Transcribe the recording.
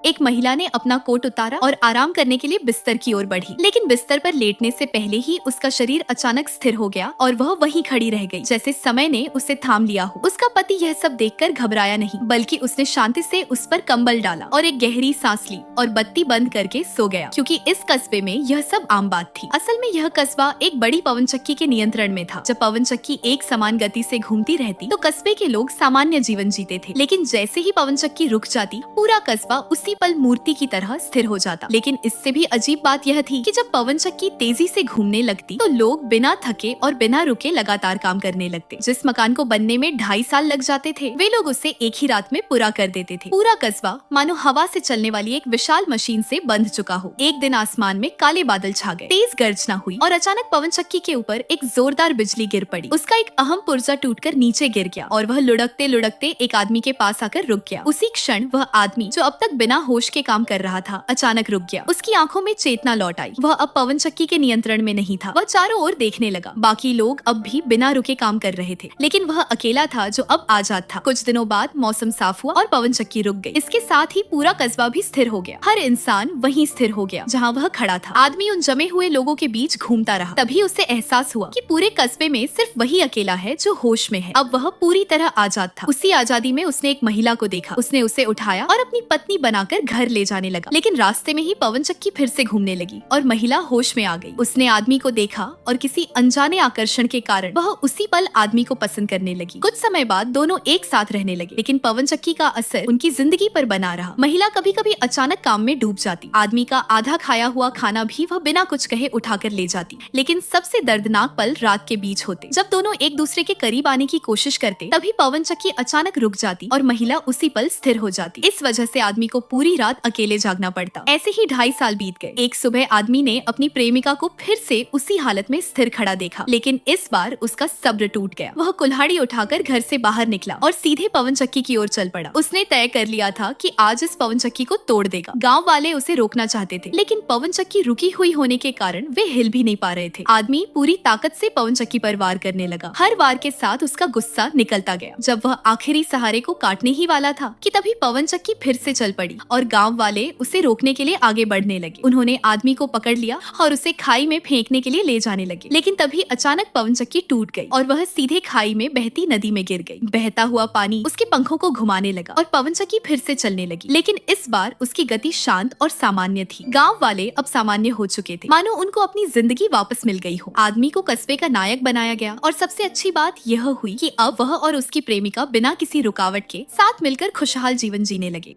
एक महिला ने अपना कोट उतारा और आराम करने के लिए बिस्तर की ओर बढ़ी, लेकिन बिस्तर पर लेटने से पहले ही उसका शरीर अचानक स्थिर हो गया और वह वहीं खड़ी रह गई, जैसे समय ने उसे थाम लिया हो। उसका पति यह सब देखकर घबराया नहीं, बल्कि उसने शांति से उस पर कंबल डाला और एक गहरी सांस ली और बत्ती बंद करके सो गया, क्योंकि इस कस्बे में यह सब आम बात थी। असल में यह कस्बा एक बड़ी पवन चक्की के नियंत्रण में था। जब पवन चक्की एक समान गति से घूमती रहती तो कस्बे के लोग सामान्य जीवन जीते थे, लेकिन जैसे ही पवन चक्की रुक जाती, पूरा कस्बा उसी पल मूर्ति की तरह स्थिर हो जाता। लेकिन इससे भी अजीब बात यह थी कि जब पवन चक्की तेजी से घूमने लगती तो लोग बिना थके और बिना रुके लगातार काम करने लगते। जिस मकान को बनने में 2.5 साल लग जाते थे, वे लोग उसे एक ही रात में पूरा कर देते थे। पूरा कस्बा मानो हवा से चलने वाली एक विशाल मशीन से बंध चुका हो। एक दिन आसमान में काले बादल छा गए, तेज गर्जना हुई और अचानक पवन चक्की के ऊपर एक जोरदार बिजली गिर पड़ी। उसका एक अहम पुर्जा टूटकर नीचे गिर गया और वह लुढ़कते लुढ़कते एक आदमी के पास आकर रुक गया। उसी क्षण वह आदमी, जो अब तक बिना होश के काम कर रहा था, अचानक रुक गया। उसकी आंखों में चेतना लौट आई। वह अब पवन चक्की के नियंत्रण में नहीं था। वह चारों ओर देखने लगा। बाकी लोग अब भी बिना रुके काम कर रहे थे, लेकिन वह अकेला था जो अब आजाद था। कुछ दिनों बाद मौसम साफ हुआ और पवन चक्की रुक गई। इसके साथ ही पूरा कस्बा भी स्थिर हो गया। हर इंसान वहीं स्थिर हो गया जहाँ वह खड़ा था। आदमी उन जमे हुए लोगों के बीच घूमता रहा। तभी उसे एहसास हुआ कि पूरे कस्बे में सिर्फ वही अकेला है जो होश में है। अब वह पूरी तरह आजाद था। उसी आजादी में उसने एक महिला को देखा। उसने उसे उठाया और अपनी पत्नी बनाकर घर ले जाने लगा। लेकिन रास्ते में ही पवन चक्की फिर से घूमने लगी और महिला होश में आ गई। उसने आदमी को देखा और किसी अनजाने आकर्षण के कारण वह उसी पल आदमी को पसंद करने लगी। कुछ समय बाद दोनों एक साथ रहने लगे, लेकिन पवन चक्की का असर उनकी जिंदगी पर बना रहा। महिला कभी कभी अचानक काम में डूब जाती। आदमी का आधा खाया हुआ खाना भी वह बिना कुछ कहे उठाकर ले जाती। लेकिन सबसे दर्दनाक पल रात के बीच होते, जब दोनों एक दूसरे के करीब आने की कोशिश करते। तभी पवन चक्की अचानक रुक जाती और महिला उसी पल स्थिर हो जाती। इस वजह से आदमी को पूरी रात अकेले जागना पड़ता। ऐसे ही 2.5 साल बीत गए। एक सुबह आदमी ने अपनी प्रेमिका को फिर से उसी हालत में स्थिर खड़ा देखा, लेकिन इस बार उसका सब्र टूट गया। वह कुल्हाड़ी उठाकर घर से बाहर निकला और सीधे पवन चक्की की ओर चल पड़ा। उसने तय कर लिया था कि आज इस पवन चक्की को तोड़ देगा। गाँव वाले उसे रोकना चाहते थे, लेकिन पवन चक्की रुकी हुई होने के कारण वे हिल भी नहीं पा रहे थे। आदमी पूरी ताकत से पवन चक्की पर वार करने लगा। हर वार के साथ उसका गुस्सा निकलता गया। जब वह आखिरी सहारे को काटने ही वाला था कि तभी पवन चक्की फिर से चल पड़ी और गांव वाले उसे रोकने के लिए आगे बढ़ने लगे। उन्होंने आदमी को पकड़ लिया और उसे खाई में फेंकने के लिए ले जाने लगे, लेकिन तभी अचानक पवन चक्की टूट गई और वह सीधे खाई में बहती नदी में गिर गई। बहता हुआ पानी उसके पंखों को घुमाने लगा और पवन चक्की फिर से चलने लगी, लेकिन इस बार उसकी गति शांत और सामान्य थी। गाँव वाले अब सामान्य हो चुके थे, मानो उनको अपनी जिंदगी वापस मिल गई हो। आदमी को कस्बे का नायक बनाया गया और सबसे अच्छी बात यह हुई कि अब वह और उसकी प्रेमिका बिना किसी रुकावट के साथ मिलकर खुशहाल जीवन जीने लगे।